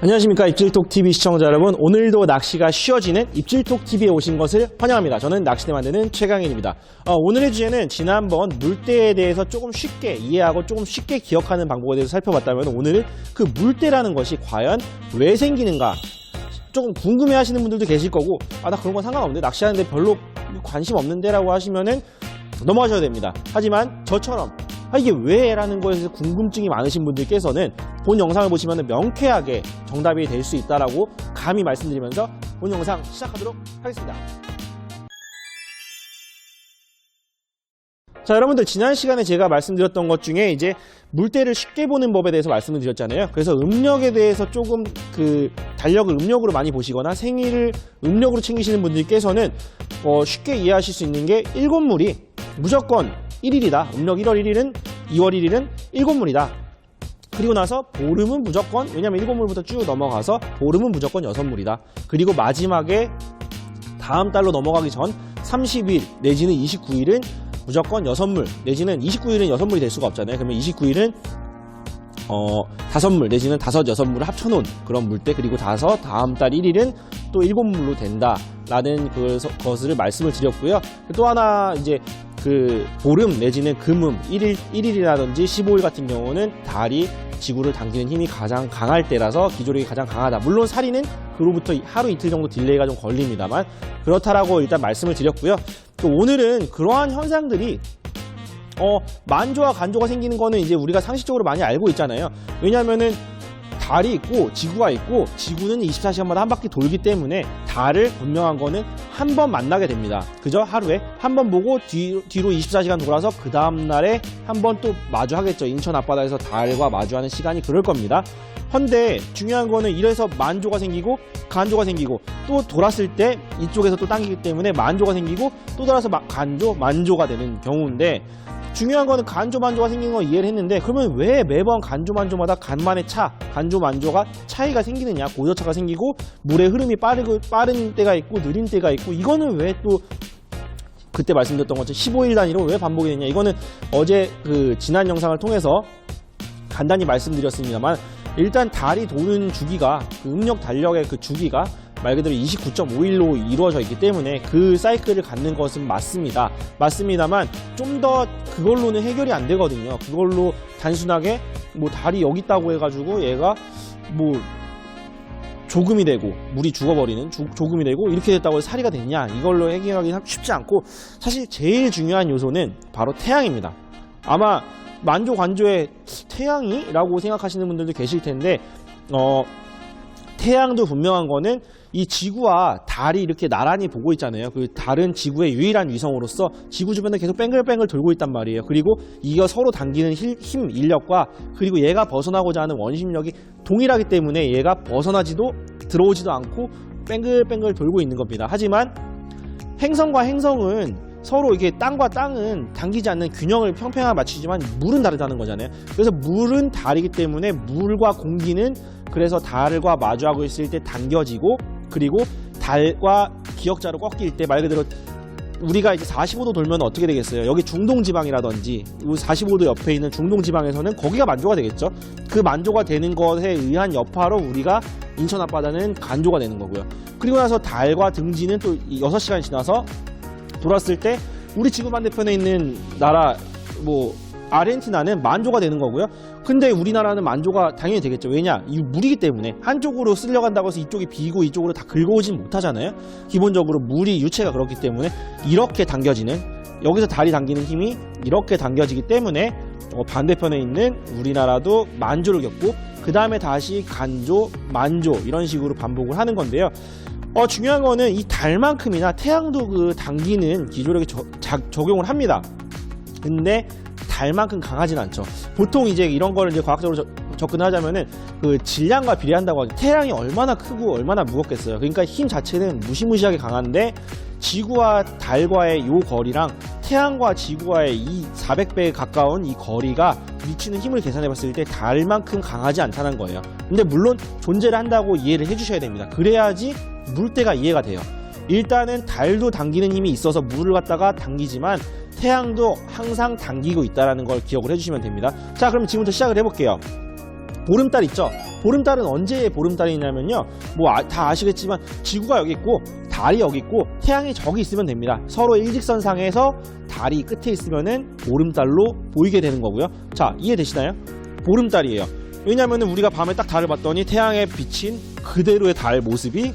안녕하십니까, 입질톡TV 시청자 여러분. 오늘도 낚시가 쉬워지는 입질톡TV에 오신 것을 환영합니다. 저는 낚시대 만드는 최강현입니다. 오늘의 주제는 지난번 물대에 대해서 조금 쉽게 이해하고 조금 쉽게 기억하는 방법에 대해서 살펴봤다면, 오늘은 그 물대라는 것이 과연 왜 생기는가 조금 궁금해 하시는 분들도 계실 거고, 나 그런 건 상관없는데, 낚시하는데 별로 관심 없는데 라고 하시면은 넘어가셔야 됩니다. 하지만 저처럼 이게 왜? 라는 거에 대해서 궁금증이 많으신 분들께서는 본 영상을 보시면 명쾌하게 정답이 될 수 있다라고 감히 말씀드리면서 본 영상 시작하도록 하겠습니다. 자, 여러분들, 지난 시간에 제가 말씀드렸던 것 중에 이제 물대를 쉽게 보는 법에 대해서 말씀을 드렸잖아요. 그래서 음력에 대해서 조금 달력을 음력으로 많이 보시거나 생일을 음력으로 챙기시는 분들께서는 쉽게 이해하실 수 있는 게, 일곱물이 무조건 1일이다. 음력 1월 1일은 2월 1일은 일곱물이다. 그리고 나서 보름은 무조건, 왜냐면 일곱물부터 쭉 넘어가서 보름은 무조건 6물이다. 그리고 마지막에 다음 달로 넘어가기 전 30일 내지는 29일은 무조건 6물, 내지는 29일은 6물이 될 수가 없잖아요. 그러면 29일은 5물 내지는 5, 6물을 합쳐놓은 그런 물대, 그리고 다음 달 1일은 또 7물로 된다라는 것을 말씀을 드렸고요. 또 하나, 이제 보름 내지는 금음 1일이라든지 15일 같은 경우는 달이 지구를 당기는 힘이 가장 강할 때라서 기조력이 가장 강하다. 물론 사리는 그로부터 하루 이틀 정도 딜레이가 좀 걸립니다만, 그렇다라고 일단 말씀을 드렸고요. 또 오늘은 그러한 현상들이 만조와 간조가 생기는 거는 이제 우리가 상식적으로 많이 알고 있잖아요. 왜냐면은 달이 있고 지구가 있고, 지구는 24시간마다 한 바퀴 돌기 때문에 달을 분명한 거는 한 번 만나게 됩니다. 그죠? 하루에 한 번 보고 뒤로 24시간 돌아서 그 다음날에 한 번 또 마주하겠죠. 인천 앞바다에서 달과 마주하는 시간이 그럴 겁니다. 헌데 중요한 거는, 이래서 만조가 생기고 간조가 생기고, 또 돌았을 때 이쪽에서 또 당기기 때문에 만조가 생기고, 또 돌아서 간조, 만조가 되는 경우인데, 중요한 거는 간조, 만조가 생기는 거 이해를 했는데, 그러면 왜 매번 간조, 만조마다 간만의 간조, 만조가 차이가 생기느냐, 고저차가 생기고, 물의 흐름이 빠른 때가 있고 느린 때가 있고, 이거는 왜 또 그때 말씀드렸던 것처럼 15일 단위로 왜 반복이 되냐, 이거는 어제 지난 영상을 통해서 간단히 말씀드렸습니다만, 일단 달이 도는 주기가, 음력 달력의 주기가 말 그대로 29.5일로 이루어져 있기 때문에 그 사이클을 갖는 것은 맞습니다만, 좀 더 그걸로는 해결이 안 되거든요. 그걸로 단순하게 달이 여기 있다고 해가지고 얘가 조금이 되고 물이 죽어버리는, 조금이 되고 이렇게 됐다고 해서 사리가 됐냐, 이걸로 해결하기는 쉽지 않고, 사실 제일 중요한 요소는 바로 태양입니다. 아마 만조, 관조의 태양이라고 생각하시는 분들도 계실 텐데, 태양도 분명한 거는, 이 지구와 달이 이렇게 나란히 보고 있잖아요. 달은 지구의 유일한 위성으로서 지구 주변에 계속 뺑글뺑글 돌고 있단 말이에요. 그리고 이거 서로 당기는 힘, 인력과, 그리고 얘가 벗어나고자 하는 원심력이 동일하기 때문에 얘가 들어오지도 않고 뺑글뺑글 돌고 있는 겁니다. 하지만 행성과 행성은 서로 이게 땅과 땅은 당기지 않는 균형을 평평하게 맞추지만, 물은 다르다는 거잖아요. 그래서 물은 달이기 때문에 물과 공기는, 그래서 달과 마주하고 있을 때 당겨지고, 그리고 달과 기역자로 꺾일 때, 말 그대로 우리가 이제 45도 돌면 어떻게 되겠어요? 여기 중동지방이라든지 45도 옆에 있는 중동지방에서는 거기가 만조가 되겠죠. 그 만조가 되는 것에 의한 여파로 우리가 인천 앞바다는 간조가 되는 거고요. 그리고 나서 달과 등지는 또 6시간이 지나서 돌았을 때 우리 지구 반대편에 있는 나라, 아르헨티나는 만조가 되는 거고요. 근데 우리나라는 만조가 당연히 되겠죠. 왜냐? 이 물이기 때문에 한쪽으로 쓸려간다고 해서 이쪽이 비고 이쪽으로 다 긁어오진 못하잖아요. 기본적으로 물이, 유체가 그렇기 때문에 이렇게 당겨지는, 여기서 달이 당기는 힘이 이렇게 당겨지기 때문에 반대편에 있는 우리나라도 만조를 겪고, 그 다음에 다시 간조, 만조, 이런 식으로 반복을 하는 건데요. 중요한 거는 이 달만큼이나 태양도 당기는 기조력이 적용을 합니다. 근데 달만큼 강하진 않죠. 보통 이제 이런 거를 이제 과학적으로 접근을 하자면은 질량과 비례한다고 하죠. 태양이 얼마나 크고 얼마나 무겁겠어요. 그러니까 힘 자체는 무시무시하게 강한데, 지구와 달과의 이 거리랑 태양과 지구와의 이 400배에 가까운 이 거리가 미치는 힘을 계산해 봤을 때 달만큼 강하지 않다는 거예요. 근데 물론 존재를 한다고 이해를 해주셔야 됩니다. 그래야지 물대가 이해가 돼요. 일단은 달도 당기는 힘이 있어서 물을 갖다가 당기지만, 태양도 항상 당기고 있다는 걸 기억을 해주시면 됩니다. 자, 그럼 지금부터 시작을 해볼게요. 보름달 있죠? 보름달은 언제 보름달이냐면요, 뭐 다 아시겠지만 지구가 여기 있고 달이 여기 있고 태양이 저기 있으면 됩니다. 서로 일직선상에서 달이 끝에 있으면은 보름달로 보이게 되는 거고요. 자, 이해되시나요? 보름달이에요. 왜냐면은 우리가 밤에 딱 달을 봤더니 태양에 비친 그대로의 달 모습이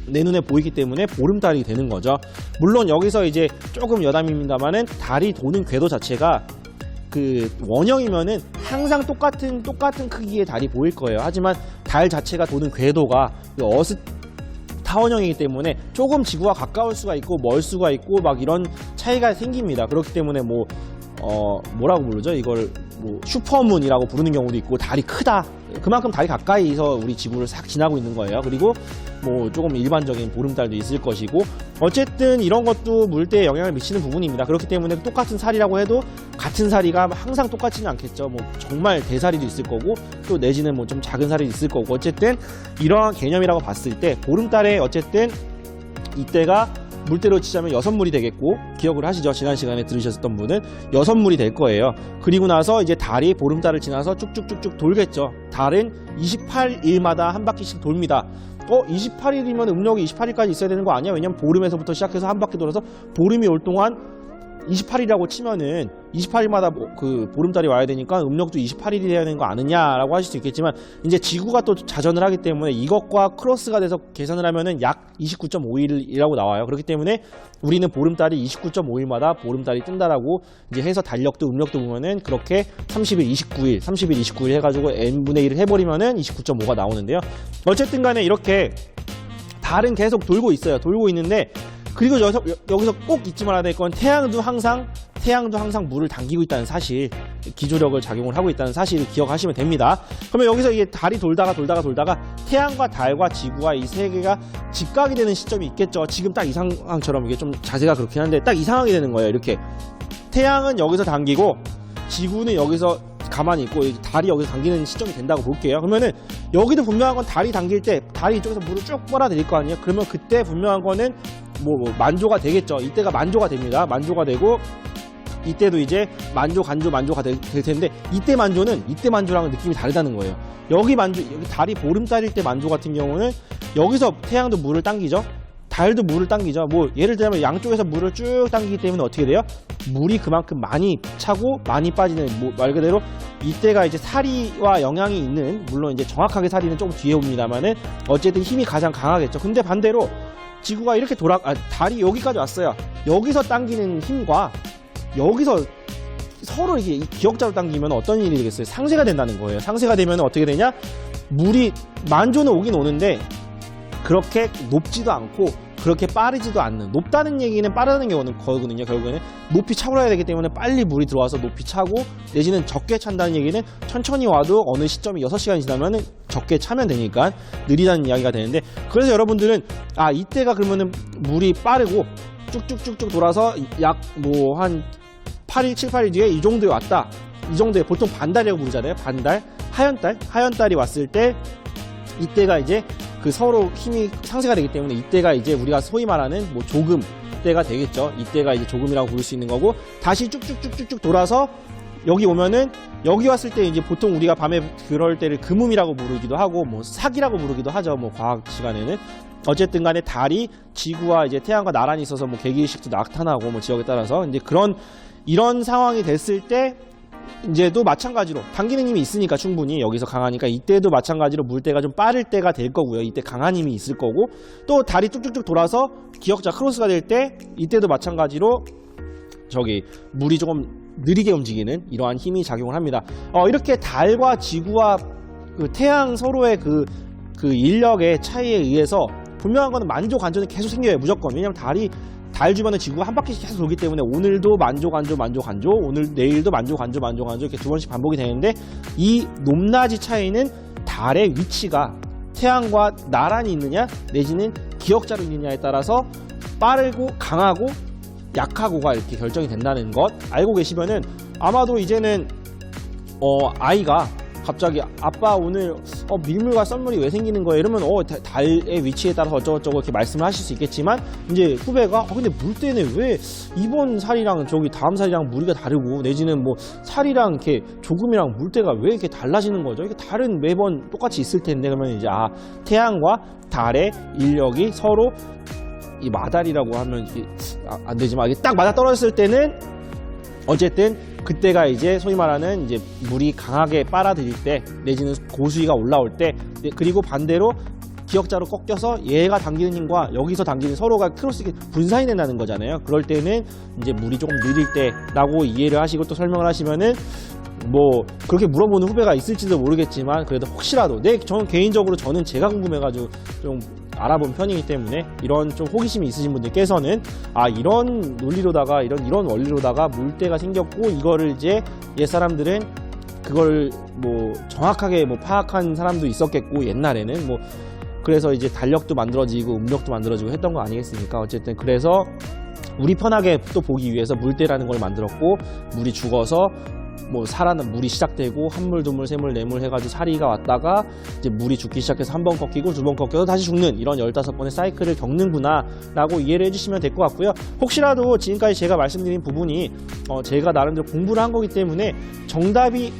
내 눈에 보이기 때문에 보름달이 되는 거죠. 물론 여기서 이제 조금 여담입니다만은 달이 도는 궤도 자체가 그 원형이면은 항상 똑같은 크기의 달이 보일 거예요. 하지만 달 자체가 도는 궤도가 타원형이기 때문에 조금 지구와 가까울 수가 있고 멀 수가 있고 막 이런 차이가 생깁니다. 그렇기 때문에 뭐라고 부르죠? 이걸 뭐 슈퍼문이라고 부르는 경우도 있고, 달이 크다, 그만큼 달이 가까이서 우리 지구를 싹 지나고 있는 거예요. 그리고 뭐 조금 일반적인 보름달도 있을 것이고, 어쨌든 이런 것도 물때에 영향을 미치는 부분입니다. 그렇기 때문에 똑같은 살이라고 해도 같은 사리가 항상 똑같지는 않겠죠. 뭐 정말 대사리도 있을 거고, 또 내지는 뭐 좀 작은 사리도 있을 거고, 어쨌든 이러한 개념이라고 봤을 때 보름달에 어쨌든 이때가 물때로 치자면 6물이 되겠고, 기억을 하시죠? 지난 시간에 들으셨던 분은 6물이 될 거예요. 그리고 나서 이제 달이 보름달을 지나서 쭉쭉쭉쭉 돌겠죠. 달은 28일마다 한 바퀴씩 돕니다. 28일이면 음력이 28일까지 있어야 되는 거 아니야? 왜냐면 보름에서부터 시작해서 한 바퀴 돌아서 보름이 올 동안 28일이라고 치면은 28일마다 그 보름달이 와야 되니까 음력도 28일이 돼야 되는 거 아니냐라고 하실 수 있겠지만, 이제 지구가 또 자전을 하기 때문에 이것과 크로스가 돼서 계산을 하면은 약 29.5일이라고 나와요. 그렇기 때문에 우리는 보름달이 29.5일마다 보름달이 뜬다라고 이제 해서 달력도 음력도 보면은 그렇게 30일, 29일 해가지고 n분의 1을 해버리면은 29.5가 나오는데요. 어쨌든 간에 이렇게 달은 계속 돌고 있어요. 돌고 있는데, 그리고 여기서 꼭 잊지 말아야 될 건 태양도 항상 물을 당기고 있다는 사실, 기조력을 작용을 하고 있다는 사실을 기억하시면 됩니다. 그러면 여기서 이게 달이 돌다가 태양과 달과 지구와 이 세 개가 직각이 되는 시점이 있겠죠. 지금 딱 이 상황처럼, 이게 좀 자세가 그렇긴 한데 딱 이상하게 되는 거예요. 이렇게 태양은 여기서 당기고 지구는 여기서 가만히 있고 달이 여기서 당기는 시점이 된다고 볼게요. 그러면은 여기도 분명한 건 달이 당길 때 달이 이쪽에서 물을 쭉 빨아들일 거 아니에요. 그러면 그때 분명한 거는 뭐 만조가 되겠죠. 이때가 만조가 됩니다. 만조가 되고, 이때도 이제 만조가 될 텐데, 이때 만조랑은 느낌이 다르다는 거예요. 여기 달이 보름달일 때 만조 같은 경우는 여기서 태양도 물을 당기죠. 달도 물을 당기죠. 뭐 예를 들면 양쪽에서 물을 쭉 당기기 때문에 어떻게 돼요? 물이 그만큼 많이 차고 많이 빠지는, 뭐 말 그대로 이때가 이제 사리와 영향이 있는, 물론 이제 정확하게 사리는 조금 뒤에 옵니다만은 어쨌든 힘이 가장 강하겠죠. 근데 반대로 지구가 이렇게 달이 여기까지 왔어요. 여기서 당기는 힘과 여기서 서로 이게 기역자로 당기면 어떤 일이 되겠어요? 상쇄가 된다는 거예요. 상쇄가 되면 어떻게 되냐? 물이 만조는 오긴 오는데 그렇게 높지도 않고 그렇게 빠르지도 않는, 높다는 얘기는 빠르다는 거거든요. 결국에는 높이 차올라야 되기 때문에 빨리 물이 들어와서 높이 차고, 내지는 적게 찬다는 얘기는 천천히 와도 어느 시점이 6시간이 지나면 적게 차면 되니까 느리다는 이야기가 되는데, 그래서 여러분들은 이때가 그러면은 물이 빠르고 쭉쭉쭉쭉 돌아서 약 뭐 한 8일, 7, 8일 뒤에 이 정도에 왔다. 이 정도에 보통 반달이라고 부르잖아요. 반달, 하연달이 왔을 때 이때가 이제 그 서로 힘이 상쇄가 되기 때문에 이때가 이제 우리가 소위 말하는 뭐 조금 때가 되겠죠. 이때가 이제 조금이라고 부를 수 있는 거고, 다시 쭉쭉쭉쭉 돌아서 여기 오면은, 여기 왔을 때 이제 보통 우리가 밤에 그럴 때를 금음이라고 부르기도 하고 뭐 사기라고 부르기도 하죠. 뭐 과학 시간에는. 어쨌든 간에 달이 지구와 이제 태양과 나란히 있어서 뭐 개기일식도 나타나고 뭐 지역에 따라서 이제 이런 상황이 됐을 때 이제도 마찬가지로 당기는 힘이 있으니까 충분히 여기서 강하니까 이때도 마찬가지로 물때가 좀 빠를 때가 될 거고요. 이때 강한 힘이 있을 거고, 또 달이 뚝뚝뚝 돌아서 기역자 크로스가 될 때 이때도 마찬가지로 물이 조금 느리게 움직이는 이러한 힘이 작용을 합니다. 이렇게 달과 지구와 그 태양 서로의 그 인력의 차이에 의해서 분명한 거는 만조 관조는 계속 생겨요. 무조건. 왜냐면 달 주변에 지구가 한 바퀴씩 계속 돌기 때문에 오늘도 만조 관조 내일도 만조 관조 이렇게 두 번씩 반복이 되는데, 이 높낮이 차이는 달의 위치가 태양과 나란히 있느냐 내지는 기역자로 있느냐에 따라서 빠르고 강하고 약하고가 이렇게 결정이 된다는 것 알고 계시면은, 아마도 이제는 아이가 갑자기 아빠 오늘 밀물과 썰물이 왜 생기는 거야 이러면 달의 위치에 따라서 어쩌고저쩌고 이렇게 말씀을 하실 수 있겠지만 이제 후배가 근데 물때는 왜 이번 살이랑 저기 다음 살이랑 무리가 다르고 내지는 뭐 살이랑 이렇게 조금이랑 물때가 왜 이렇게 달라지는 거죠? 이게 달은 매번 똑같이 있을 텐데 그러면 이제 태양과 달의 인력이 서로 이 마달이라고 하면 안 되지만 이게 딱 맞아 떨어졌을 때는 어쨌든 그때가 이제 소위 말하는 이제 물이 강하게 빨아들일 때 내지는 고수위가 올라올 때 그리고 반대로 기역자로 꺾여서 얘가 당기는 힘과 여기서 당기는 서로가 크로스 분산이 된다는 거잖아요. 그럴 때는 이제 물이 조금 느릴 때라고 이해를 하시고 또 설명을 하시면은 뭐 그렇게 물어보는 후배가 있을지도 모르겠지만 그래도 혹시라도 저는 개인적으로 제가 궁금해가지고 좀 알아본 편이기 때문에 이런 좀 호기심이 있으신 분들께서는 이런 논리로다가 이런 원리로다가 물때가 생겼고 이거를 이제 옛 사람들은 그걸 뭐 정확하게 뭐 파악한 사람도 있었겠고 옛날에는 뭐 그래서 이제 달력도 만들어지고 음력도 만들어지고 했던 거 아니겠습니까? 어쨌든 그래서 우리 편하게 또 보기 위해서 물때라는 걸 만들었고 물이 죽어서 뭐 물이 시작되고 한물, 두물, 세물, 네물 해가지고 사리가 왔다가 이제 물이 죽기 시작해서 한 번 꺾이고 두 번 꺾여서 다시 죽는 이런 15번의 사이클을 겪는구나 라고 이해를 해주시면 될 것 같고요. 혹시라도 지금까지 제가 말씀드린 부분이 제가 나름대로 공부를 한 거기 때문에 정답이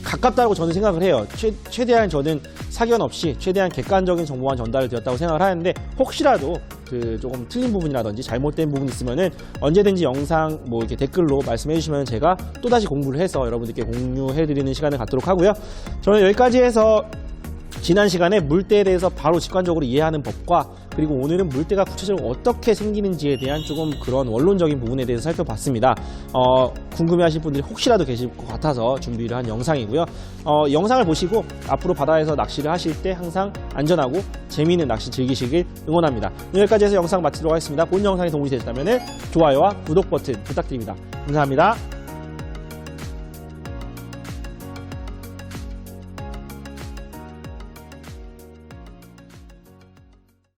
가깝다고 저는 생각을 해요. 최대한 저는 사견 없이 최대한 객관적인 정보만 전달을 드렸다고 생각을 하는데 혹시라도 조금 틀린 부분이라든지 잘못된 부분이 있으면은 언제든지 영상 뭐 이렇게 댓글로 말씀해 주시면 제가 또다시 공부를 해서 여러분들께 공유해 드리는 시간을 갖도록 하고요. 저는 여기까지 해서 지난 시간에 물때에 대해서 바로 직관적으로 이해하는 법과 그리고 오늘은 물때가 구체적으로 어떻게 생기는지에 대한 조금 그런 원론적인 부분에 대해서 살펴봤습니다. 궁금해하실 분들이 혹시라도 계실 것 같아서 준비를 한 영상이고요. 영상을 보시고 앞으로 바다에서 낚시를 하실 때 항상 안전하고 재미있는 낚시 즐기시길 응원합니다. 여기까지 해서 영상 마치도록 하겠습니다. 본 영상이 도움이 되셨다면 좋아요와 구독 버튼 부탁드립니다. 감사합니다.